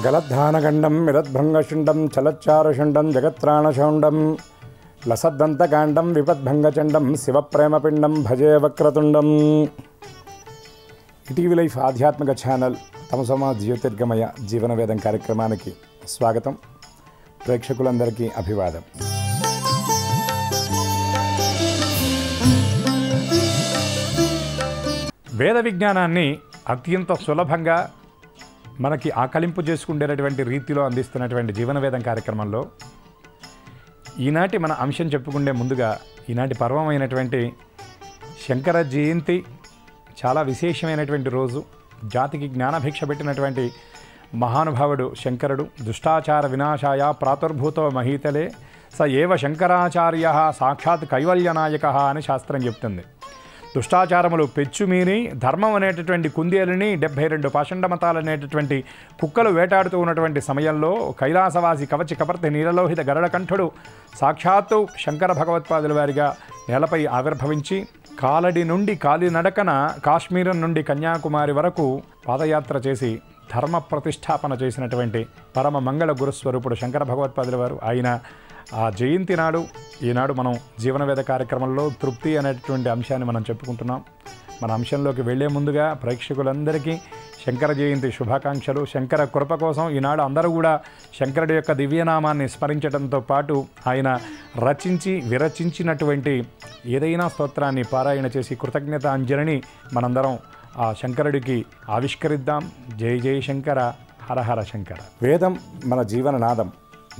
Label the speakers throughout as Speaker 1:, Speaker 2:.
Speaker 1: గలద్ధానగండం మిరద్భంగశుండం చలచ్చారుషుండం జగత్రాణశౌండం లసద్దంతకాండం విపద్భంగచండం శివప్రేమపిండం భజే Vakratundam. ETV life ఆధ్యాత్మిక channel తమసమ జ్యోతిర్గమయ జీవనవేదం కార్యక్రమానికి స్వాగతం. ప్రేక్షకులందరికీ అభివాదం. వేద విజ్ఞానాన్ని అత్యంత సులభంగా మనకి ఆకలింపు చేసుకునేటటువంటి రీతిలో అందిస్తున్నటువంటి జీవనవేదం కార్యక్రమంలో ఈనాటి మన అంశం చెప్పుకునే ముందుగా ఈనాటి పర్వమైనటువంటి శంకర జయంతి చాలా విశేషమైనటువంటి రోజు. జాతికి జ్ఞానభిక్ష పెట్టినటువంటి మహానుభావుడు శంకరుడు. దుష్టాచార వినాశాయ ప్రాతుర్భూతో మహీతలే స ఏవ శంకరాచార్య సాక్షాత్ కైవల్యనాయక అని శాస్త్రం చెప్తుంది. దుష్టాచారములు పెచ్చుమీని ధర్మం అనేటటువంటి కుందేలుని 72 పాషండ మతాలు అనేటటువంటి కుక్కలు వేటాడుతూ ఉన్నటువంటి సమయంలో కైలాసవాసి కవచి కపర్తి నీలలోహిత గరుడకంఠుడు సాక్షాత్తు శంకర భగవత్పాదుల వారిగా నేలపై ఆవిర్భవించి కాలడి నుండి కాలినడకన కాశ్మీరం నుండి కన్యాకుమారి వరకు పాదయాత్ర చేసి ధర్మ ప్రతిష్టాపన చేసినటువంటి పరమ మంగళ గురుస్వరూపుడు శంకర భగవత్పాదుల వారు. ఆయన ఆ జయంతి నాడు ఈనాడు మనం జీవనవేద కార్యక్రమంలో తృప్తి అనేటటువంటి అంశాన్ని మనం చెప్పుకుంటున్నాం. మన అంశంలోకి వెళ్లే ముందుగా ప్రేక్షకులందరికీ శంకర జయంతి శుభాకాంక్షలు. శంకర కృప కోసం ఈనాడు అందరూ కూడా శంకరుడి యొక్క దివ్యనామాన్ని స్మరించడంతో పాటు ఆయన రచించి విరచించినటువంటి ఏదైనా స్తోత్రాన్ని పారాయణ చేసి కృతజ్ఞత అంజలిని మనందరం ఆ శంకరుడికి ఆవిష్కరిద్దాం. జై జై శంకర, హర హర శంకర. వేదం మన జీవననాదం,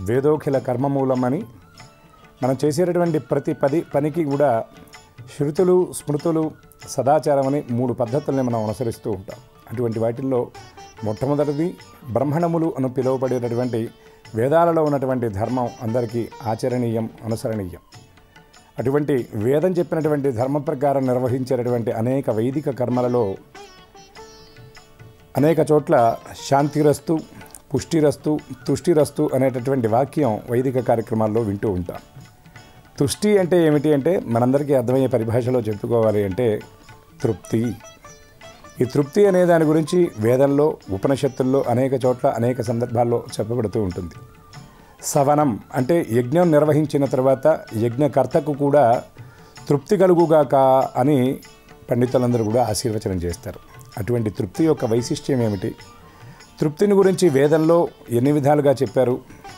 Speaker 1: వేదోఖిల కర్మమూలమని మనం చేసేటటువంటి ప్రతి పనికి కూడా శృతులు స్మృతులు సదాచారం అని 3 పద్ధతుల్ని మనం అనుసరిస్తూ ఉంటాం. అటువంటి వాటిల్లో మొట్టమొదటిది బ్రహ్మణములు అని పిలువబడేటటువంటి వేదాలలో ఉన్నటువంటి ధర్మం అందరికీ ఆచరణీయం, అనుసరణీయం. అటువంటి వేదం చెప్పినటువంటి ధర్మ ప్రకారం నిర్వహించేటటువంటి అనేక వైదిక కర్మలలో అనేక చోట్ల శాంతిరస్తు, పుష్టిరస్తు, తుష్టిరస్తు అనేటటువంటి వాక్యం వైదిక కార్యక్రమాల్లో వింటూ ఉంటాం. తుష్టి అంటే ఏమిటి అంటే మనందరికీ అర్థమయ్యే పరిభాషలో చెప్పుకోవాలి అంటే తృప్తి. ఈ తృప్తి అనే దాని గురించి వేదంలో ఉపనిషత్తుల్లో అనేక చోట్ల అనేక సందర్భాల్లో చెప్పబడుతూ ఉంటుంది. సవనం అంటే యజ్ఞం నిర్వహించిన తర్వాత యజ్ఞకర్తకు కూడా తృప్తి కలుగుగాక అని పండితులందరూ కూడా ఆశీర్వచనం చేస్తారు. అటువంటి తృప్తి యొక్క వైశిష్ట్యం ఏమిటి, తృప్తిని గురించి వేదంలో ఎన్ని విధాలుగా చెప్పారు,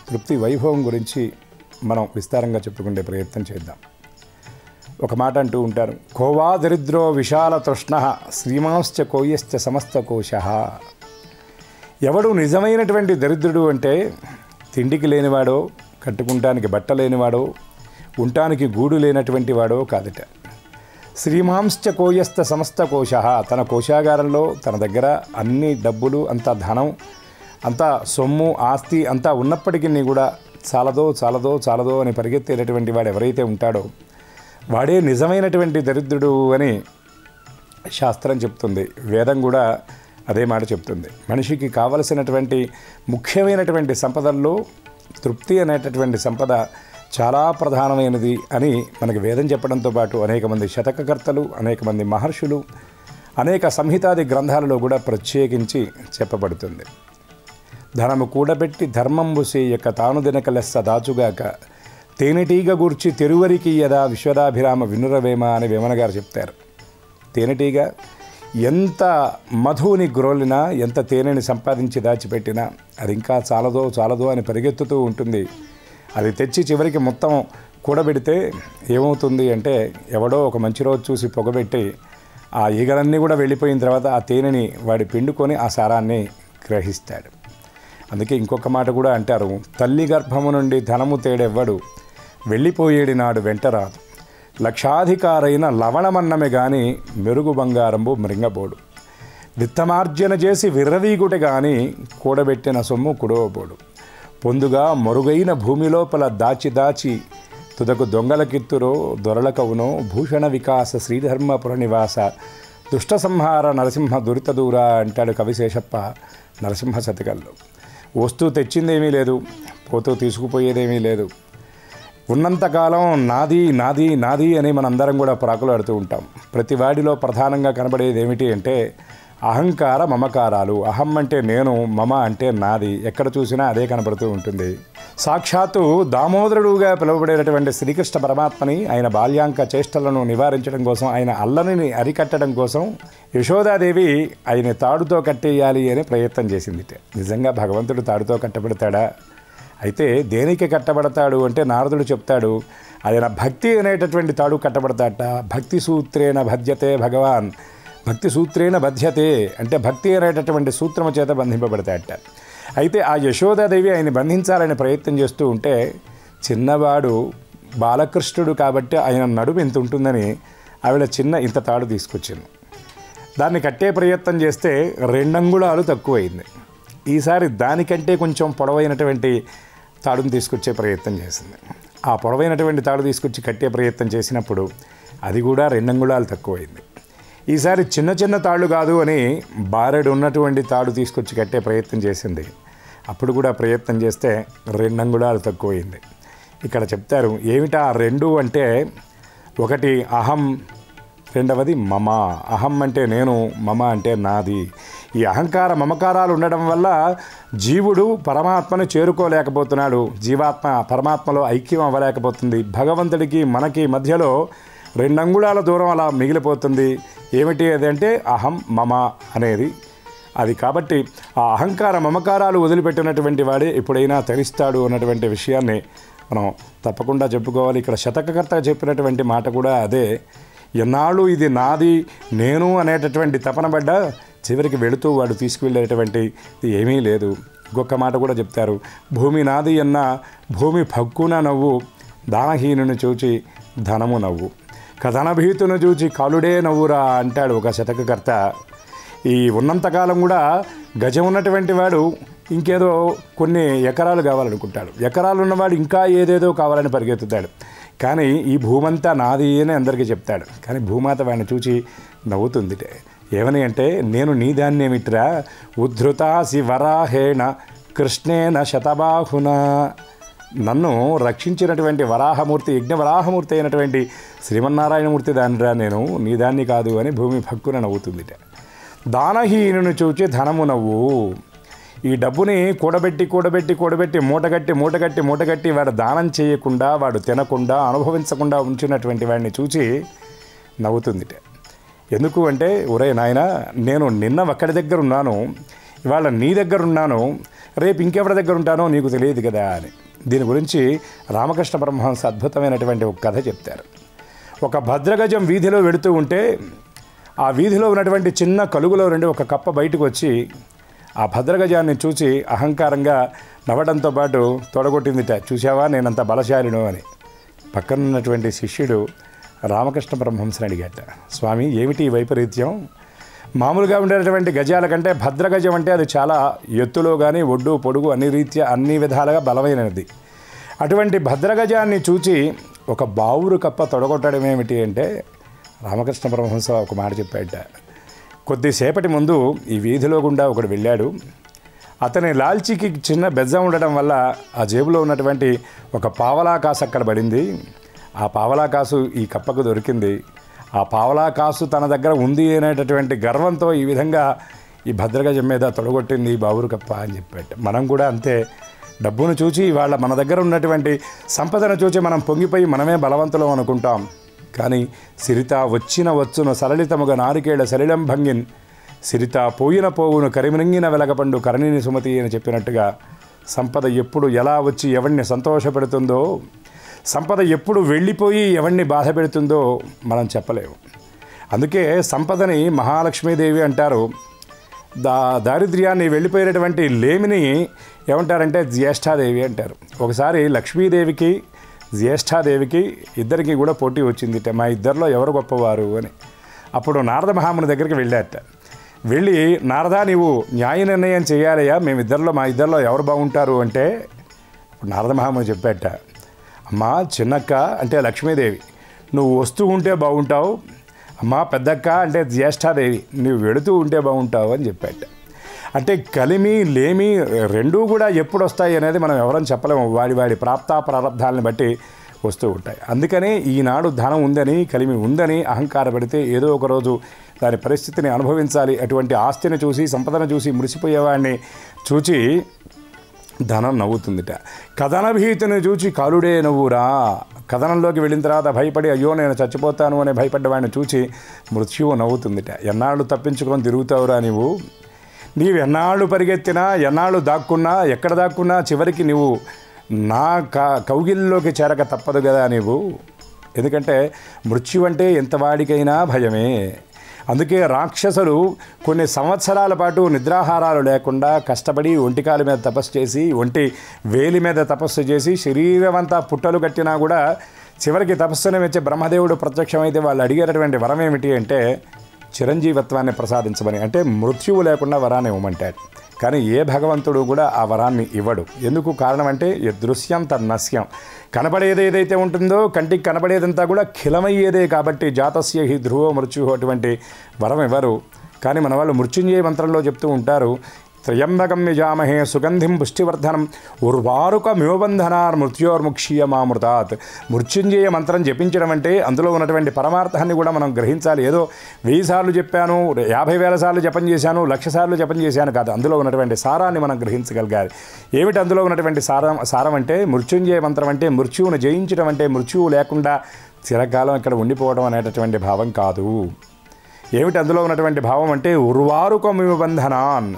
Speaker 1: తృప్తి వైభవం గురించి మనం విస్తారంగా చెప్పుకునే ప్రయత్నం చేద్దాం. ఒక మాట అంటూ ఉంటారు, కోవా దరిద్రో విశాల తృష్ణ శ్రీమాంశ్చ కోయశ్చ సమస్త కోశ. ఎవడు నిజమైనటువంటి దరిద్రుడు అంటే తిండికి లేనివాడో, కట్టుకుంటానికి బట్ట లేనివాడో, ఉండటానికి గూడు లేనటువంటి వాడో కాదట. శ్రీమాంశ్చ కోయస్థ సమస్త కోశ. తన కోశాగారంలో తన దగ్గర అన్ని డబ్బులు, అంత ధనం, అంత సొమ్ము ఆస్తి అంతా ఉన్నప్పటికీ కూడా చాలదో చాలదో చాలదో అని పరిగెత్తేటటువంటి వాడు ఎవరైతే ఉంటాడో వాడే నిజమైనటువంటి దరిద్రుడు అని శాస్త్రం చెప్తుంది. వేదం కూడా అదే మాట చెప్తుంది. మనిషికి కావలసినటువంటి ముఖ్యమైనటువంటి సంపదల్లో తృప్తి అనేటటువంటి సంపద చాలా ప్రధానమైనది అని మనకి వేదం చెప్పడంతో పాటు అనేక మంది శతకకర్తలు, అనేక మంది మహర్షులు, అనేక సంహితాది గ్రంథాలలో కూడా ప్రత్యేకించి చెప్పబడుతుంది. ధనము కూడబెట్టి ధర్మంబు సేయక తాను దినక లెస్స దాచుగాక తేనెటీగ గూర్చి తెరువరికి యదా విశ్వదాభిరామ వినురవేమ అని వేమన గారు చెప్తారు. తేనెటీగ ఎంత మధువుని గ్రోలినా, ఎంత తేనెని సంపాదించి దాచిపెట్టినా అది ఇంకా చాలదో చాలదో అని పరిగెత్తుతూ ఉంటుంది. అది తెచ్చి చివరికి మొత్తం కూడబెడితే ఏమవుతుంది అంటే ఎవడో ఒక మంచి రోజు చూసి పొగబెట్టి ఆ ఈగలన్నీ కూడా వెళ్ళిపోయిన తర్వాత ఆ తేనెని వాడి పిండుకొని ఆ సారాన్ని గ్రహిస్తాడు. అందుకే ఇంకొక మాట కూడా అంటారు, తల్లి గర్భము నుండి ధనము తేడెవ్వడు వెళ్ళిపోయేడి నాడు వెంటరాదు, లక్షాధికారైన లవణమన్నమే గాని మెరుగు బంగారంబు మృంగబోడు, విత్తమార్జన చేసి విర్రవీగుట గాని కూడబెట్టిన సొమ్ము కుడవబోడు, పొందుగా మరుగైన భూమి లోపల దాచి దాచి తుదకు దొంగలకిత్తురో దొరలకవునో భూషణ వికాస శ్రీధర్మపుర నివాస దుష్ట సంహార నరసింహ దురిత దూర అంటాడు కవిశేషప్ప నరసింహ శతకల్లో. వస్తూ తెచ్చిందేమీ లేదు, పోతూ తీసుకుపోయేదేమీ లేదు. ఉన్నంతకాలం నాది నాది నాది అని మనందరం కూడా ప్రాకులాడుతూ ఉంటాం. ప్రతి వాడిలో ప్రధానంగా కనబడేది ఏమిటి అంటే అహంకార మమకారాలు. అహం అంటే నేను, మమ అంటే నాది. ఎక్కడ చూసినా అదే కనపడుతూ ఉంటుంది. సాక్షాత్తు దామోదరుడుగా పిలువబడేటటువంటి శ్రీకృష్ణ పరమాత్మని ఆయన బాల్యాంక చేష్టలను నివారించడం కోసం, ఆయన అల్లరిని అరికట్టడం కోసం యశోదాదేవి ఆయన తాడుతో కట్టేయాలి అని ప్రయత్నం చేసింది. నిజంగా భగవంతుడు తాడుతో కట్టబడతాడా? అయితే దేనికి కట్టబడతాడు అంటే నారదుడు చెప్తాడు, ఆయన భక్తి అనేటటువంటి తాడు కట్టబడతాట. భక్తి సూత్రేణ భజ్యతే భగవాన్, భక్తి సూత్రేణ బధ్యతే అంటే భక్తి అనేటటువంటి సూత్రము చేత బంధింపబడతాట. అయితే ఆ యశోదాదేవి ఆయన బంధించాలని ప్రయత్నం చేస్తూ ఉంటే, చిన్నవాడు బాలకృష్ణుడు కాబట్టి ఆయన నడుము ఇంత ఉంటుందని ఆవిడ ఇంత తాడు తీసుకొచ్చింది. దాన్ని కట్టే ప్రయత్నం చేస్తే 2 అంగుళాలు తక్కువైంది. ఈసారి దానికంటే కొంచెం పొడవైనటువంటి తాడును తీసుకొచ్చే ప్రయత్నం చేసింది. ఆ పొడవైనటువంటి తాడు తీసుకొచ్చి కట్టే ప్రయత్నం చేసినప్పుడు అది కూడా 2 అంగుళాలు తక్కువైంది. ఈసారి చిన్న తాళ్ళు కాదు అని బారెడు ఉన్నటువంటి తాడు తీసుకొచ్చి కట్టే ప్రయత్నం చేసింది. అప్పుడు కూడా ప్రయత్నం చేస్తే 2 అంగుళాలు తక్కువైంది. ఇక్కడ చెప్తారు ఏమిటా 2 అంటే, ఒకటి అహం, రెండవది మమ. అహం అంటే నేను, మమ అంటే నాది. ఈ అహంకార మమకారాలు ఉండడం వల్ల జీవుడు పరమాత్మను చేరుకోలేకపోతున్నాడు. జీవాత్మ పరమాత్మలో ఐక్యం అవ్వలేకపోతుంది. భగవంతుడికి మనకి మధ్యలో 2 అంగుళాల దూరం అలా మిగిలిపోతుంది. ఏమిటి అది అంటే అహం మమ అనేది. అది కాబట్టి ఆ అహంకార మమకారాలు వదిలిపెట్టినటువంటి వాడే ఎప్పుడైనా తరిస్తాడు అన్నటువంటి విషయాన్ని మనం తప్పకుండా చెప్పుకోవాలి. ఇక్కడ శతకకర్త చెప్పినటువంటి మాట కూడా అదే. ఎన్నాళ్ళు ఇది నాది, నేను అనేటటువంటి తపన పడ్డ చివరికి వెళుతూ వాడు తీసుకువెళ్ళేటువంటి ఏమీ లేదు. ఇంకొక మాట కూడా చెప్తారు, భూమి నాది అన్న భూమి భక్కున నవ్వు, దానహీనుని చూచి ధనము నవ్వు, కథనభీతును చూచి కాలుడే నవ్వురా అంటాడు ఒక శతకకర్త. ఈ ఉన్నంతకాలం కూడా గజం ఉన్నటువంటి వాడు ఇంకేదో కొన్ని ఎకరాలు కావాలనుకుంటాడు. ఎకరాలు ఉన్నవాడు ఇంకా ఏదేదో కావాలని పరిగెత్తుతాడు. కానీ ఈ భూమంతా నాది అని అందరికీ చెప్తాడు. కానీ భూమాత వాడిని చూచి నవ్వుతుంది. ఏమని అంటే, నేను నీ దాన్నేమిట్రా ఉద్ధృతాసి వరాహేణ కృష్ణేన శతబాహున, నన్ను రక్షించినటువంటి వరాహమూర్తి, యజ్ఞవరాహమూర్తి అయినటువంటి శ్రీమన్నారాయణమూర్తి దానిరా, నేను నీ దాన్ని కాదు అని భూమి భక్కున నవ్వుతుంది. దానహీనుని చూచి ధనము నవ్వు. ఈ డబ్బుని కూడబెట్టి మూటగట్టి వాడు దానం చేయకుండా, వాడు తినకుండా, అనుభవించకుండా ఉంచినటువంటి వాడిని చూచి నవ్వుతుంది. ఎందుకు అంటే, ఒరే నాయన, నేను నిన్న ఒక్కడి దగ్గర ఉన్నాను, ఇవాళ నీ దగ్గర ఉన్నాను, రేపు ఇంకెవరి దగ్గర ఉంటానో నీకు తెలియదు కదా అని. దీని గురించి రామకృష్ణ పరమహంస అద్భుతమైనటువంటి ఒక కథ చెప్తారు. ఒక భద్రగజం వీధిలో వెళుతూ ఉంటే, ఆ వీధిలో ఉన్నటువంటి చిన్న కలుగులో నుండి ఒక కప్ప బయటకు వచ్చి ఆ భద్రగజాన్ని చూసి అహంకారంగా నవ్వడంతో పాటు తొడగొట్టిందిట. చూసావా నేనంత బలశాలిను అని. పక్కనున్నటువంటి శిష్యుడు రామకృష్ణ పరమహంసని అడిగాట, స్వామి ఏమిటి ఈ వైపరీత్యం? మామూలుగా ఉండేటటువంటి గజాల కంటే భద్రగజం అంటే అది చాలా ఎత్తులో కానీ ఒడ్డు పొడుగు అన్ని విధాలుగా బలమైనది. అటువంటి భద్రగజాన్ని చూచి ఒక బావురు కప్ప తొడగొట్టడం ఏమిటి అంటే, రామకృష్ణ పరమహంస ఒక మాట చెప్పాట. కొద్దిసేపటి ముందు ఈ వీధిలో గుండా ఒకడు వెళ్ళాడు. అతని లాల్చీకి చిన్న బెజ్జం ఉండడం వల్ల ఆ జేబులో ఉన్నటువంటి ఒక పావలా కాసు అక్కడ పడింది. ఆ పావలా కాసు ఈ కప్పకు దొరికింది. ఆ పావలా కాసు తన దగ్గర ఉంది అనేటటువంటి గర్వంతో ఈ విధంగా ఈ భద్రగజం మీద తొడగొట్టింది బావురు కప్ప అని చెప్పాట. మనం కూడా అంతే, డబ్బును చూచి వాళ్ళ మన దగ్గర ఉన్నటువంటి సంపదను చూచి మనం పొంగిపోయి మనమే బలవంతులం అనుకుంటాం. కానీ సిరిత వచ్చును సరళితముగా నారికేళ సలిలం భంగిన్, సిరిత పోయిన పోవును కరిమినంగిన వెలగపండు కరణిని సుమతి అని చెప్పినట్టుగా సంపద ఎప్పుడు ఎలా వచ్చి ఎవరిని సంతోషపెడుతుందో, సంపద ఎప్పుడు వెళ్ళిపోయి ఎవరిని బాధ పెడుతుందో మనం చెప్పలేము. అందుకే సంపదని మహాలక్ష్మీదేవి అంటారు. దారిద్ర్యాన్ని వెళ్ళిపోయేటటువంటి లేమిని ఏమంటారంటే జ్యేష్ఠాదేవి అంటారు. ఒకసారి లక్ష్మీదేవికి జ్యేష్ఠాదేవికి ఇద్దరికి కూడా పోటీ వచ్చింది, మా ఇద్దరిలో ఎవరు గొప్పవారు అని. అప్పుడు నారద మహాముని దగ్గరికి వెళ్ళాట. వెళ్ళి, నారదా నీవు న్యాయ నిర్ణయం చేయాలయ్యా, మా ఇద్దరిలో ఎవరు బాగుంటారు అంటే, నారద మహాముని చెప్పాట, అమ్మా చిన్నక్క అంటే లక్ష్మీదేవి నువ్వు వస్తూ ఉంటే బాగుంటావు, అమ్మా పెద్దక్క అంటే జ్యేష్ఠాదేవి నువ్వు వెళుతూ ఉంటే బాగుంటావు అని చెప్పాట. అంటే కలిమి లేమి రెండూ కూడా ఎప్పుడు వస్తాయి అనేది మనం ఎవరని చెప్పలేము. వాడి ప్రాప్త ప్రారంధాలను బట్టి వస్తూ ఉంటాయి. అందుకనే ఈనాడు ధనం ఉందని, కలిమి ఉందని అహంకారపడితే ఏదో ఒకరోజు దాని పరిస్థితిని అనుభవించాలి. అటువంటి ఆస్తిని చూసి, సంపదను చూసి మురిసిపోయేవాడిని చూచి ధనం నవ్వుతుందిట. కథన భీతిని చూచి కాలుడే నవ్వురా. కథనంలోకి వెళ్ళిన తర్వాత భయపడి అయ్యో నేను చచ్చిపోతాను అని భయపడ్డవాడిని చూచి మృత్యువు నవ్వుతుందిట. ఎన్నాళ్ళు తప్పించుకొని తిరుగుతావురా నీవు ఎన్నాళ్ళు పరిగెత్తినా, ఎన్నాళ్ళు దాక్కున్నా, ఎక్కడ దాక్కున్నా చివరికి నువ్వు నా కౌగిల్లోకి చేరక తప్పదు కదా ఎందుకంటే మృత్యు అంటే ఎంతవాడికైనా భయమే. అందుకే రాక్షసులు కొన్ని సంవత్సరాల పాటు నిద్రాహారాలు లేకుండా కష్టపడి ఒంటికాల మీద తపస్సు చేసి, ఒంటి వేలి మీద తపస్సు చేసి, శరీరం అంతా పుట్టలు కట్టినా కూడా చివరికి తపస్సును మెచ్చే బ్రహ్మదేవుడు ప్రత్యక్షమైతే వాళ్ళు అడిగేటటువంటి వరం ఏమిటి అంటే చిరంజీవత్వాన్ని ప్రసాదించమని. అంటే మృత్యువు లేకుండా వరాన్ని ఇవ్వమంటాడు. కానీ ఏ భగవంతుడు కూడా ఆ వరాన్ని ఇవ్వడు. ఎందుకు కారణం అంటే దృశ్యం తన్నస్యం. కనపడేది ఏదైతే ఉంటుందో కంటికి కనపడేదంతా కూడా ఖిలమయ్యేదే. కాబట్టి జాతస్య హి ధ్రువో మృత్యు అటువంటి వరం ఇవ్వరు. కానీ మన వాళ్ళు మృత్యుంజయ మంత్రంలో చెప్తూ ఉంటారు, త్రయంబకం యజామహే సుగంధిం పుష్టివర్ధనం ఉర్వారుకమివబంధనార్ మృత్యోర్ముక్షీయమామృతాత్. మృత్యుంజయ మంత్రం జపించడం అంటే అందులో ఉన్నటువంటి పరమార్థాన్ని కూడా మనం గ్రహించాలి. ఏదో 1000 సార్లు చెప్పాను, 50,000 సార్లు జపం చేశాను, 1,00,000 సార్లు జపం చేశాను కాదు. అందులో ఉన్నటువంటి సారాన్ని మనం గ్రహించగలగాలి. ఏమిటి అందులో ఉన్నటువంటి సారం అంటే మృత్యుంజయ మంత్రం అంటే మృత్యువును జయించడం అంటే మృత్యువు లేకుండా చిరకాలం ఇక్కడ ఉండిపోవడం అనేటటువంటి భావం కాదు. ఏమిటి అందులో ఉన్నటువంటి భావం అంటే ఉర్వారుకమివబంధనాన్.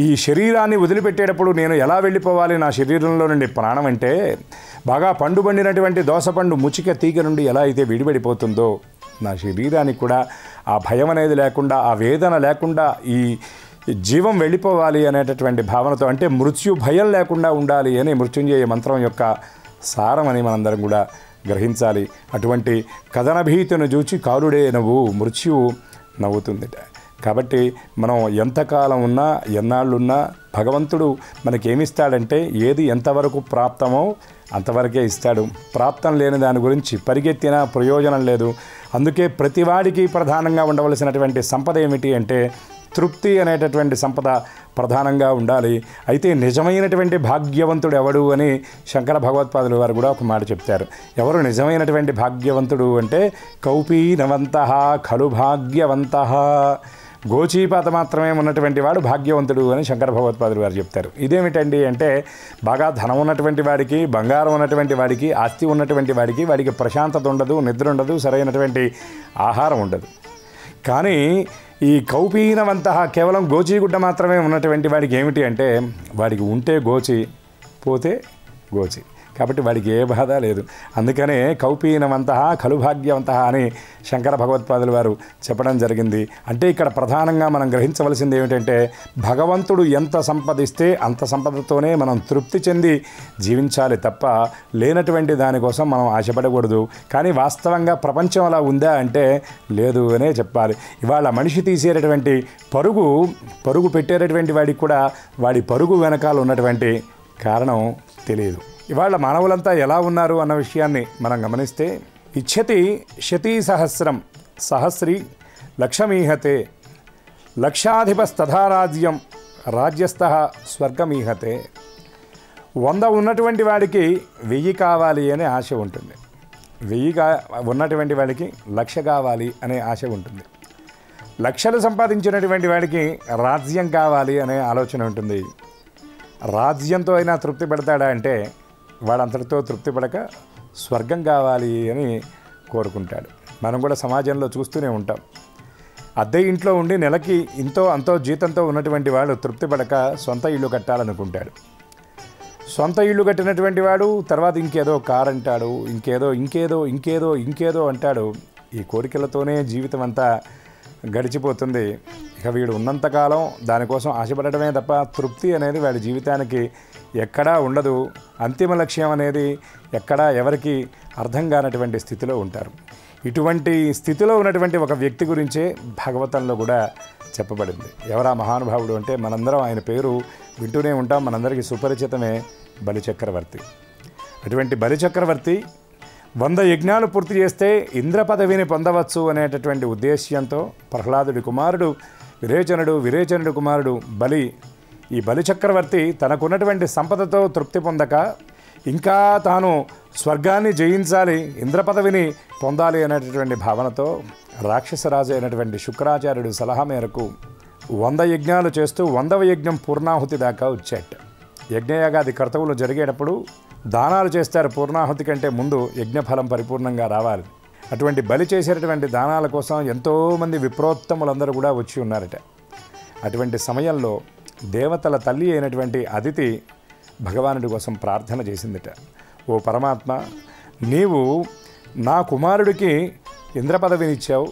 Speaker 1: ఈ శరీరాన్ని వదిలిపెట్టేటప్పుడు నేను ఎలా వెళ్ళిపోవాలి నా శరీరంలో నుండి ప్రాణం అంటే బాగా పండుబండినటువంటి దోసపండు ముచిక తీగ నుండి ఎలా అయితే విడిపడిపోతుందో నా శరీరానికి కూడా ఆ భయం అనేది లేకుండా, ఆ వేదన లేకుండా ఈ జీవం వెళ్ళిపోవాలి అనేటటువంటి భావనతో, అంటే మృత్యు భయం లేకుండా ఉండాలి అని మృత్యుంజయ మంత్రం యొక్క సారం అని మనందరం కూడా గ్రహించాలి. అటువంటి కథన భీతిని చూచి కాలుడే మృత్యువు నవ్వుతుందిట. కాబట్టి మనం ఎంతకాలం ఉన్నా, ఎన్నాళ్ళున్నా భగవంతుడు మనకేమిస్తాడంటే ఏది ఎంతవరకు ప్రాప్తమో అంతవరకే ఇస్తాడు. ప్రాప్తం లేని దాని గురించి పరిగెత్తినా ప్రయోజనం లేదు. అందుకే ప్రతివాడికి ప్రధానంగా ఉండవలసినటువంటి సంపద ఏమిటి అంటే తృప్తి అనేటటువంటి సంపద ప్రధానంగా ఉండాలి. అయితే నిజమైనటువంటి భాగ్యవంతుడు ఎవడు అని శంకర భగవత్పాదుల వారు కూడా ఒక మాట చెప్తారు. ఎవరు నిజమైనటువంటి భాగ్యవంతుడు అంటే కౌపీనవంతః ఖలు భాగ్యవంతః. గోచీపాత మాత్రమే ఉన్నటువంటి వాడు భాగ్యవంతుడు అని శంకర భగవత్పాదులు వారు చెప్తారు. ఇదేమిటండి అంటే బాగా ధనం ఉన్నటువంటి వాడికి, బంగారం ఉన్నటువంటి వాడికి, ఆస్తి ఉన్నటువంటి వాడికి ప్రశాంతత ఉండదు, నిద్ర ఉండదు, సరైనటువంటి ఆహారం ఉండదు. కానీ ఈ కౌపీనవంతః కేవలం గోచీగుడ్డ మాత్రమే ఉన్నటువంటి వాడికి ఏమిటి అంటే వాడికి ఉంటే గోచి, పోతే గోచి. కాబట్టి వాడికి ఏ బాధ లేదు. అందుకనే కౌపీనవంతః ఖలు భాగ్యవంతః అని శంకర భగవత్పాదుల వారు చెప్పడం జరిగింది. అంటే ఇక్కడ ప్రధానంగా మనం గ్రహించవలసింది ఏమిటంటే భగవంతుడు ఎంత సంపదిస్తే అంత సంపదతోనే మనం తృప్తి చెంది జీవించాలి తప్ప లేనటువంటి దానికోసం మనం ఆశపడకూడదు. కానీ వాస్తవంగా ప్రపంచం అలా ఉందా అంటే లేదు అనే చెప్పాలి. ఇవాళ మనిషి తీసేటటువంటి పరుగు పెట్టేటటువంటి వాడికి కూడా వాడి పరుగు వెనకాల ఉన్నటువంటి కారణం తెలియదు. ఇవాళ మానవులంతా ఎలా ఉన్నారు అన్న విషయాన్ని మనం గమనిస్తే ఇచ్చతి శతీ సహస్రం సహస్రీ లక్షమీహతే లక్షాధిపస్తథా రాజ్యం రాజ్యస్థః స్వర్గమీహతే. 100 ఉన్నటువంటి వాడికి 1000 కావాలి అనే ఆశ ఉంటుంది. 1000 ఉన్నటువంటి వాడికి 1,00,000 కావాలి అనే ఆశ ఉంటుంది. లక్షలు సంపాదించినటువంటి వాడికి రాజ్యం కావాలి అనే ఆలోచన ఉంటుంది. రాజ్యంతో అయినా తృప్తి పడతాడా అంటే వాడంతటితో తృప్తి పడక స్వర్గం కావాలి అని కోరుకుంటాడు. మనం కూడా సమాజంలో చూస్తూనే ఉంటాం. అద్దె ఇంట్లో ఉండి నెలకి ఇంతో అంతో జీతంతో ఉన్నటువంటి వాడు తృప్తి పడక సొంత ఇల్లు కట్టాలనుకుంటాడు. సొంత ఇల్లు కట్టినటువంటి వాడు తర్వాత ఇంకేదో కార్ అంటాడు, ఇంకేదో అంటాడు. ఈ కోరికలతోనే జీవితం అంతా గడిచిపోతుంది. ఇక వీడు ఉన్నంతకాలం దానికోసం ఆశపడటమే తప్ప తృప్తి అనేది వాడి జీవితానికి ఎక్కడా ఉండదు. అంతిమ లక్ష్యం అనేది ఎక్కడా ఎవరికి అర్థం కానటువంటి స్థితిలో ఉంటారు. ఇటువంటి స్థితిలో ఉన్నటువంటి ఒక వ్యక్తి గురించే భాగవతంలో కూడా చెప్పబడింది. ఎవరా మహానుభావుడు అంటే మనందరం ఆయన పేరు వింటూనే ఉంటాం, మనందరికీ సుపరిచితమే బలిచక్రవర్తి. అటువంటి బలిచక్రవర్తి 100 యజ్ఞాలు పూర్తి చేస్తే ఇంద్ర పదవిని పొందవచ్చు అనేటటువంటి ఉద్దేశ్యంతో ప్రహ్లాదుడి కుమారుడు విరేచనుడు కుమారుడు బలి, ఈ బలిచక్రవర్తి తనకున్నటువంటి సంపదతో తృప్తి పొందక ఇంకా తాను స్వర్గాన్ని జయించాలి, ఇంద్ర పదవిని పొందాలి అనేటటువంటి భావనతో రాక్షసరాజు అయినటువంటి శుక్రాచార్యుడు సలహా మేరకు 100 యజ్ఞాలు చేస్తూ 100వ యజ్ఞం పూర్ణాహుతి దాకా వచ్చాట. యజ్ఞయాగాది కర్తవులు జరిగేటప్పుడు దానాలు చేస్తారు. పూర్ణాహుతి కంటే ముందు యజ్ఞఫలం పరిపూర్ణంగా రావాలి. అటువంటి బలి చేసేటటువంటి దానాల కోసం ఎంతోమంది విప్రోత్తములందరూ కూడా వచ్చి ఉన్నారట. అటువంటి సమయంలో దేవతల తల్లి అయినటువంటి అదితి భగవానుడి కోసం ప్రార్థన చేసిందట. ఓ పరమాత్మ, నీవు నా కుమారుడికి ఇంద్ర పదవినిచ్చావు,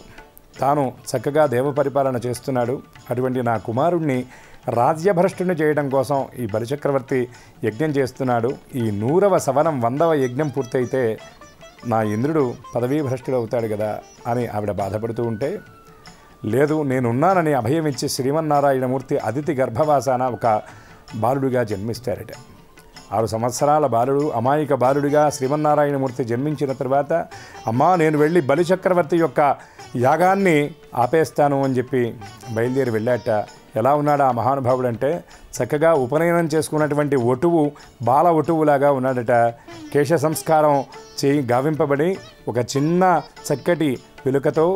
Speaker 1: తాను చక్కగా దేవ పరిపాలన చేస్తున్నాడు. అటువంటి నా కుమారుడిని రాజ్యభ్రష్టుని చేయడం కోసం ఈ బలిచక్రవర్తి యజ్ఞం చేస్తున్నాడు. ఈ 100వ సవనం 100వ యజ్ఞం పూర్తయితే నా ఇంద్రుడు పదవీభ్రష్టుడు అవుతాడు కదా అని ఆవిడ బాధపడుతూ ఉంటే, లేదు నేనున్నానని అభయం ఇచ్చి శ్రీమన్నారాయణమూర్తి అదితి గర్భవాసాన ఒక బాలుడిగా జన్మిస్తారట. 6 సంవత్సరాల బాలుడు, అమాయక బాలుడిగా శ్రీమన్నారాయణమూర్తి జన్మించిన తర్వాత, అమ్మా నేను వెళ్ళి బలిచక్రవర్తి యొక్క యాగాన్ని ఆపేస్తాను అని చెప్పి బయలుదేరి వెళ్ళాట. ఎలా ఉన్నాడు ఆ మహానుభావుడు అంటే, చక్కగా ఉపనయనం చేసుకున్నటువంటి ఒటువు బాల ఒటువులాగా ఉన్నాడట. కేశ సంస్కారం గావింపబడి ఒక చిన్న చక్కటి పిలుకతో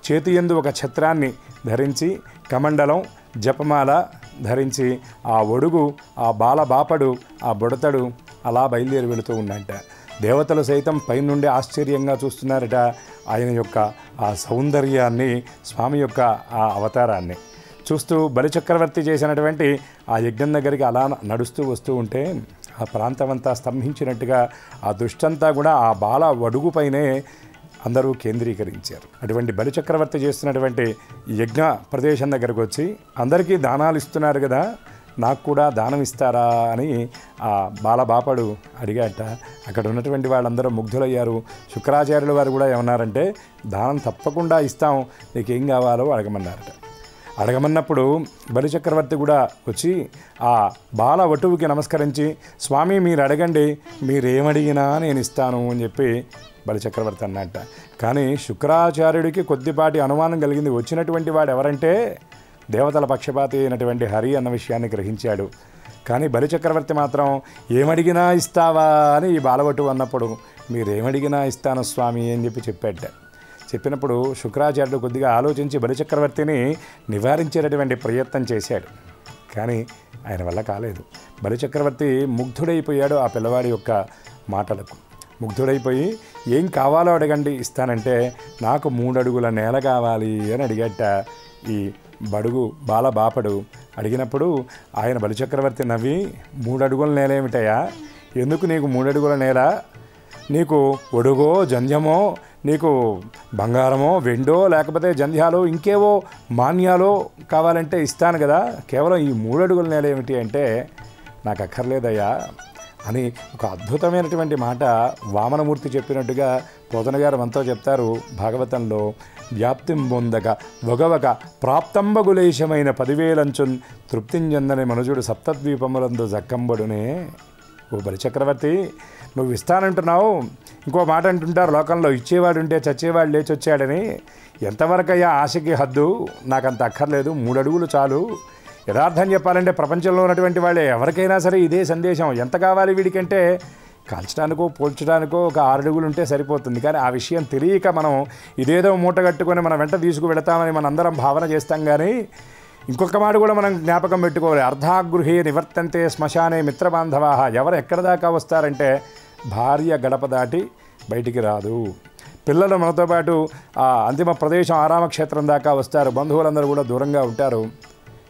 Speaker 1: చేతి యందు ఒక ఛత్రాన్ని ధరించి కమండలం జపమాల ధరించి ఆ ఒడుగు, ఆ బాల బాపడు, ఆ బుడతడు అలా బయలుదేరి వెళుతూ ఉన్నట్ట. దేవతలు సైతం పైనుండి ఆశ్చర్యంగా చూస్తున్నారట ఆయన యొక్క ఆ సౌందర్యాన్ని, స్వామి యొక్క ఆ అవతారాన్ని చూస్తూ. బలిచక్రవర్తి చేసినటువంటి ఆ యజ్ఞం దగ్గరికి అలా నడుస్తూ వస్తూ ఉంటే ఆ ప్రాంతమంతా స్తంభించినట్టుగా ఆ దృష్టంతా కూడా ఆ బాల ఒడుగుపైనే అందరూ కేంద్రీకరించారు. అటువంటి బలిచక్రవర్తి చేస్తున్నటువంటి యజ్ఞ ప్రదేశం దగ్గరకు వచ్చి, అందరికీ దానాలు ఇస్తున్నారు కదా, నాకు కూడా దానం ఇస్తారా అని ఆ బాలబాపడు అడిగాట. అక్కడ ఉన్నటువంటి వాళ్ళందరూ ముగ్ధులయ్యారు. శుక్రాచార్యుల వారు కూడా ఏమన్నారంటే, దానం తప్పకుండా ఇస్తాం, నీకేం కావాలో అడగమన్నారట. అడగమన్నప్పుడు బలిచక్రవర్తి కూడా వచ్చి ఆ బాల వటువుకి నమస్కరించి, స్వామి మీరు అడగండి, మీరేమడిగినా నేను ఇస్తాను అని చెప్పి బలిచక్రవర్తి అన్నట్ట. కానీ శుక్రాచార్యుడికి కొద్దిపాటి అనుమానం కలిగింది. వచ్చినటువంటి వాడు ఎవరంటే దేవతల పక్షపాతి అయినటువంటి హరి అన్న విషయాన్ని గ్రహించాడు. కానీ బలిచక్రవర్తి మాత్రం ఏమడిగినా ఇస్తావా అని ఈ బాలవటు అన్నప్పుడు, మీరేమడిగినా ఇస్తాను స్వామి అని చెప్పి చెప్పాట. చెప్పినప్పుడు శుక్రాచార్యుడు కొద్దిగా ఆలోచించి బలిచక్రవర్తిని నివారించేటటువంటి ప్రయత్నం చేశాడు. కానీ ఆయన వల్ల కాలేదు. బలిచక్రవర్తి ముగ్ధుడైపోయాడు ఆ పిల్లవాడి యొక్క మాటలకు. ముగ్ధుడైపోయి ఏం కావాలో అడగండి ఇస్తానంటే, నాకు 3 అడుగుల నేల కావాలి అని అడిగట ఈ బడుగు బాల బాపడు. అడిగినప్పుడు ఆయన బలిచక్రవర్తి నవ్వి, 3 అడుగుల నేల ఏమిటయా, ఎందుకు నీకు 3 అడుగుల నేల, నీకు ఒడుగో జంధ్యమో, నీకు బంగారమో వెండో లేకపోతే జంధ్యాలో ఇంకేవో మాన్యాలో కావాలంటే ఇస్తాను కదా, కేవలం ఈ 3 అడుగుల నేల ఏమిటి అంటే, నాకు అక్కర్లేదయ్యా అని ఒక అద్భుతమైనటువంటి మాట వామనమూర్తి చెప్పినట్టుగా పోతన గారు మనతో చెప్తారు భాగవతంలో. వ్యాప్తిం పొందక వగవక ప్రాప్తంబగులేశమైన 10,000 తృప్తింజందని మనుజుడు సప్తద్వీపములందు జక్కంబడునే. ఓ బలిచక్రవర్తి, నువ్వు ఇస్తానంటున్నావు, ఇంకో మాట అంటుంటారు లోకంలో, ఇచ్చేవాడుంటే చచ్చేవాడు లేచొచ్చాడని. ఎంతవరకయ్యా ఆశకి హద్దు, నాకంత అక్కర్లేదు, 3 అడుగులు చాలు. యథార్థం చెప్పాలంటే ప్రపంచంలో ఉన్నటువంటి వాళ్ళే ఎవరికైనా సరే ఇదే సందేశం. ఎంత కావాలి వీడికంటే, కాల్చడానికో పోల్చడానికో ఒక 6 అడుగులు ఉంటే సరిపోతుంది. కానీ ఆ విషయం తెలియక మనం ఇదేదో మూట కట్టుకొని మన వెంట తీసుకువెడతామని మన అందరం భావన చేస్తాం. కానీ ఇంకొక మాట కూడా మనం జ్ఞాపకం పెట్టుకోవాలి. అర్ధాగృహే నివర్తంతే శ్మశానే మిత్రబాంధవాహ. ఎవరు ఎక్కడ దాకా వస్తారంటే, భార్య గడప దాటి బయటికి రాదు. పిల్లలు మనతో పాటు ఆ అంతిమ ప్రదేశం ఆరామక్షేత్రం దాకా వస్తారు. బంధువులందరూ కూడా దూరంగా ఉంటారు.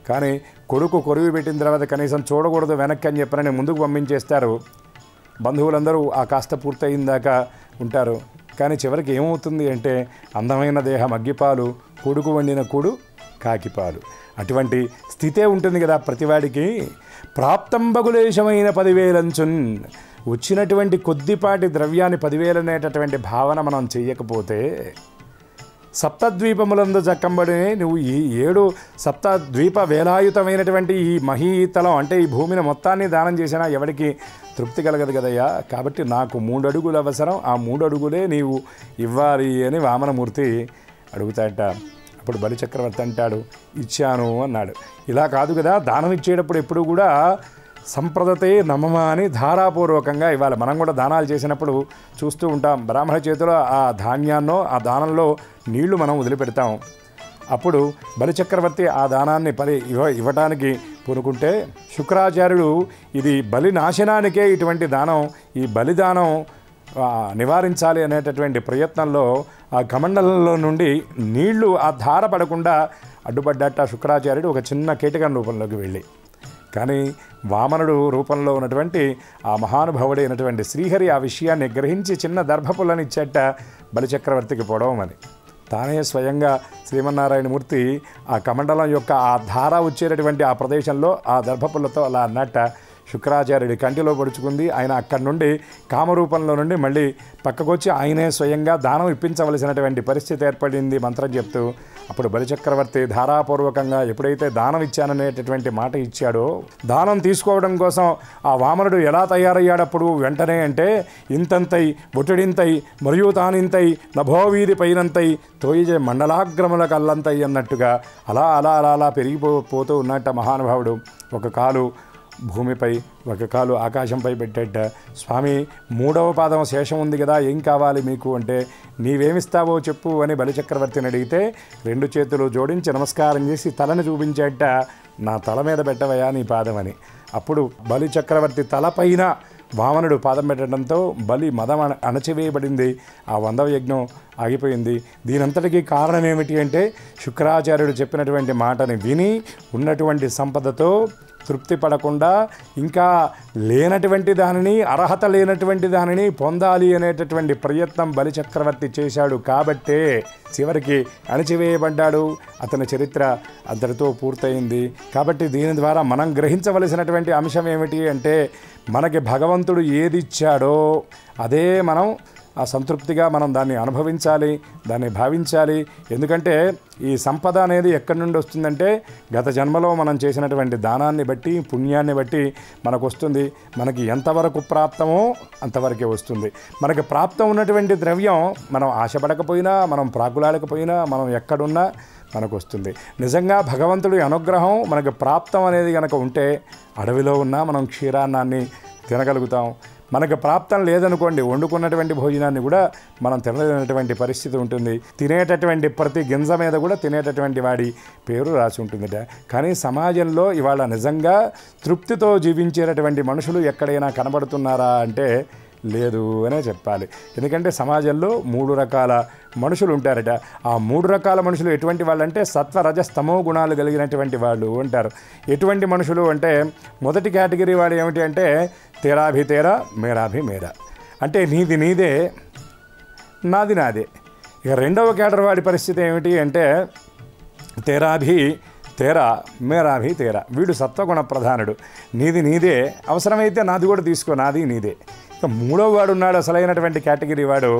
Speaker 1: కానీ కొడుకు కొరివి పెట్టిన తర్వాత కనీసం చూడకూడదు వెనక్కి అని చెప్పనని ముందుకు పంపించేస్తారు. బంధువులందరూ ఆ కాస్త పూర్తయిన దాకా ఉంటారు. కానీ చివరికి ఏమవుతుంది అంటే, అందమైన దేహం అగ్గిపాలు, కొడుకు వండిన కూడు కాకిపాలు. అటువంటి స్థితే ఉంటుంది కదా ప్రతివాడికి. ప్రాప్తంబగులేశమైన 10,000 వచ్చినటువంటి కొద్దిపాటి ద్రవ్యాన్ని 10,000 అనేటటువంటి భావన మనం చెయ్యకపోతే, సప్తద్వీపములందు జక్కంబడి నువ్వు ఈ 7 సప్తద్వీప వేలాయుతమైనటువంటి ఈ మహీతలం అంటే ఈ భూమిని మొత్తాన్ని దానం చేసినా ఎవరికి తృప్తి కలగదు కదయ్యా. కాబట్టి నాకు 3 అడుగులు అవసరం, ఆ 3 అడుగులే నీవు ఇవ్వాలి అని వామనమూర్తి అడుగుతాట. అప్పుడు బలిచక్రవర్తి అంటాడు, ఇచ్చాను అన్నాడు. ఇలా కాదు కదా, దానం ఇచ్చేటప్పుడు ఎప్పుడు కూడా సంప్రదతే నమమ అని ధారాపూర్వకంగా ఇవాళ మనం కూడా దానాలు చేసినప్పుడు చూస్తూ ఉంటాం. బ్రాహ్మణ చేతిలో ఆ ధాన్యాన్నో ఆ దానంలో నీళ్లు మనం వదిలిపెడతాం. అప్పుడు బలిచక్రవర్తి ఆ దానాన్ని ఇవ్వటానికి పూనుకుంటే శుక్రాచార్యుడు ఇది బలి నాశనానికే ఇటువంటి దానం, ఈ బలిదానం నివారించాలి అనేటటువంటి ప్రయత్నంలో ఆ కమండలంలో నుండి నీళ్లు ఆ ధార పడకుండా అడ్డుపడ్డట్ట శుక్రాచార్యుడు ఒక చిన్న కీటకం రూపంలోకి వెళ్ళి. కానీ వామనుడు రూపంలో ఉన్నటువంటి ఆ మహానుభావుడైనటువంటి శ్రీహరి ఆ విషయాన్ని గ్రహించి చిన్న దర్భపుల్లని ఇచ్చేట బలిచక్రవర్తికి పొడవమని. తానే స్వయంగా శ్రీమన్నారాయణమూర్తి ఆ కమండలం యొక్క ఆ ధార వచ్చేటటువంటి ఆ ప్రదేశంలో ఆ దర్భపుల్లతో అలా అన్నట్ట శుక్రాచార్యుడి కంటిలో పొడుచుకుంది. ఆయన అక్కడి నుండి కామరూపంలో నుండి మళ్ళీ పక్కకొచ్చి ఆయనే స్వయంగా దానం ఇప్పించవలసినటువంటి పరిస్థితి ఏర్పడింది మంత్రం చెప్తూ. అప్పుడు బలిచక్రవర్తి ధారాపూర్వకంగా ఎప్పుడైతే దానం ఇచ్చాననేటటువంటి మాట ఇచ్చాడో, దానం తీసుకోవడం కోసం ఆ వామనుడు ఎలా తయారయ్యాడప్పుడు వెంటనే అంటే ఇంతంతై ఒటుడింతై మరియు తానింతై నభోవీధి పైనంతై తోయిజే మండలాగ్రముల కల్లంతై అన్నట్టుగా అలా అలా అలా అలా పెరిగిపోతూ ఉన్నట్ట మహానుభావుడు. ఒక కాలు భూమిపై ఒక కాలు ఆకాశంపై పెట్టేట. స్వామి, 3వ పాదం శేషం ఉంది కదా, ఏం కావాలి మీకు అంటే, నీవేమిస్తావో చెప్పు అని బలిచక్రవర్తిని అడిగితే 2 చేతులు జోడించి నమస్కారం చేసి తలని చూపించేట. నా తల మీద పెట్టవయా నీ పాదం అని. అప్పుడు బలిచక్రవర్తి తలపైన వామనుడు పాదం పెట్టడంతో బలి మదం అణచివేయబడింది. ఆ 100వ యజ్ఞం ఆగిపోయింది. దీనంతటికీ కారణం ఏమిటి అంటే శుక్రాచార్యుడు చెప్పినటువంటి మాటని విని ఉన్నటువంటి సంపదతో తృప్తి పడకుండా ఇంకా లేనటువంటి దానిని, అర్హత లేనటువంటి దానిని పొందాలి అనేటటువంటి ప్రయత్నం బలిచక్రవర్తి చేశాడు. కాబట్టే చివరికి అణచివేయబడ్డాడు. అతని చరిత్ర అంతటితో పూర్తయింది. కాబట్టి దీని ద్వారా మనం గ్రహించవలసినటువంటి అంశం ఏమిటి అంటే, మనకి భగవంతుడు ఏది ఇచ్చాడో అదే మనం ఆ సంతృప్తిగా మనం దాన్ని అనుభవించాలి, దాన్ని భావించాలి. ఎందుకంటే ఈ సంపద అనేది ఎక్కడి నుండి వస్తుందంటే గత జన్మలో మనం చేసినటువంటి దానాన్ని బట్టి, పుణ్యాన్ని బట్టి మనకు వస్తుంది. మనకి ఎంతవరకు ప్రాప్తమో అంతవరకే వస్తుంది. మనకి ప్రాప్తం ఉన్నటువంటి ద్రవ్యం మనం ఆశపడకపోయినా, మనం ప్రాకులాడకపోయినా, మనం ఎక్కడున్నా మనకు వస్తుంది. నిజంగా భగవంతుడి అనుగ్రహం మనకు ప్రాప్తం అనేది కనుక ఉంటే అడవిలో ఉన్నా మనం క్షీరాన్నాన్ని తినగలుగుతాం. మనకు ప్రాప్తం లేదనుకోండి, వండుకున్నటువంటి భోజనాన్ని కూడా మనం తినలేనటువంటి పరిస్థితి ఉంటుంది. తినేటటువంటి ప్రతి గింజ మీద కూడా తినేటటువంటి వాడి పేరు రాసి ఉంటుందిట. కానీ సమాజంలో ఇవాళ నిజంగా తృప్తితో జీవించేటటువంటి మనుషులు ఎక్కడైనా కనబడుతున్నారా అంటే లేదు అనే చెప్పాలి. ఎందుకంటే సమాజంలో 3 రకాల మనుషులు ఉంటారట. ఆ 3 రకాల మనుషులు ఎటువంటి వాళ్ళు అంటే సత్వ రజ స్తమో గుణాలు కలిగినటువంటి వాళ్ళు అంటారు. ఎటువంటి మనుషులు అంటే మొదటి కేటగిరీ వాడు ఏమిటి అంటే తేరాభి తేరా మేరాభి మేరా, అంటే నీది నీదే నాది నాదే. ఇక 2వ కేటగిరీ వాడి పరిస్థితి ఏమిటి అంటే తేరాభి తేరా మేరాభి తేరా. వీడు సత్వగుణ ప్రధానుడు. నీది నీదే, అవసరమైతే నాది కూడా తీసుకో, నాది నీదే. ఇక 3వ వాడు ఉన్నాడు, అసలైనటువంటి కేటగిరీ వాడు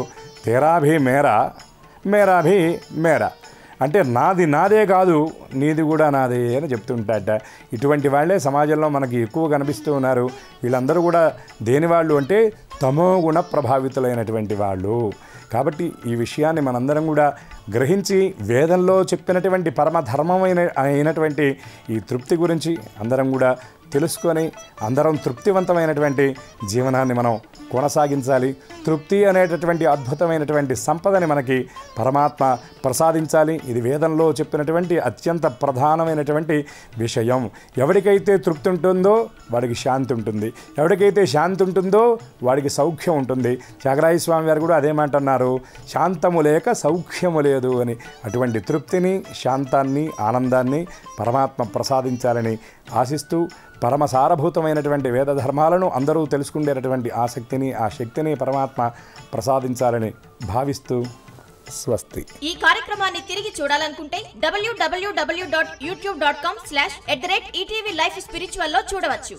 Speaker 1: తేరాభి మేరా మేరాభి మేరా, అంటే నాది నాదే కాదు, నీది కూడా నాదే అని చెప్తుంటాట. ఇటువంటి వాళ్ళే సమాజంలో మనకి ఎక్కువ కనిపిస్తూ ఉన్నారు. వీళ్ళందరూ కూడా దేని వాళ్ళు అంటే తమో గుణ ప్రభావితులైనటువంటి వాళ్ళు. కాబట్టి ఈ విషయాన్ని మనందరం కూడా గ్రహించి వేదంలో చెప్పినటువంటి అయినటువంటి ఈ తృప్తి గురించి అందరం కూడా తెలుసుకొని అందరం తృప్తివంతమైనటువంటి జీవనాన్ని మనం కొనసాగించాలి. తృప్తి అనేటటువంటి అద్భుతమైనటువంటి సంపదని మనకి పరమాత్మ ప్రసాదించాలి. ఇది వేదంలో చెప్పినటువంటి అత్యంత ప్రధానమైనటువంటి విషయం. ఎవరికైతే తృప్తి ఉంటుందో వాడికి శాంతి ఉంటుంది, ఎవరికైతే శాంతి ఉంటుందో వాడికి సౌఖ్యం ఉంటుంది. త్యాగరాయ స్వామి వారు కూడా అదే మాట అన్నారు, శాంతము లేక సౌఖ్యము లేదు అని. అటువంటి తృప్తిని, శాంతాన్ని, ఆనందాన్ని పరమాత్మ ప్రసాదించాలని ఆశిస్తూ పరమసారభూతమైనటువంటి వేద ధర్మాలను అందరూ తెలుసుకునేటటువంటి ఆసక్తిని, ఆ శక్తిని పరమాత్మ ప్రసాదించాలని భావిస్తూ స్వస్తి.
Speaker 2: ఈ కార్యక్రమాన్ని తిరిగి చూడాలనుకుంటే www.youtube.com/@ETV Life Spiritual లో చూడవచ్చు.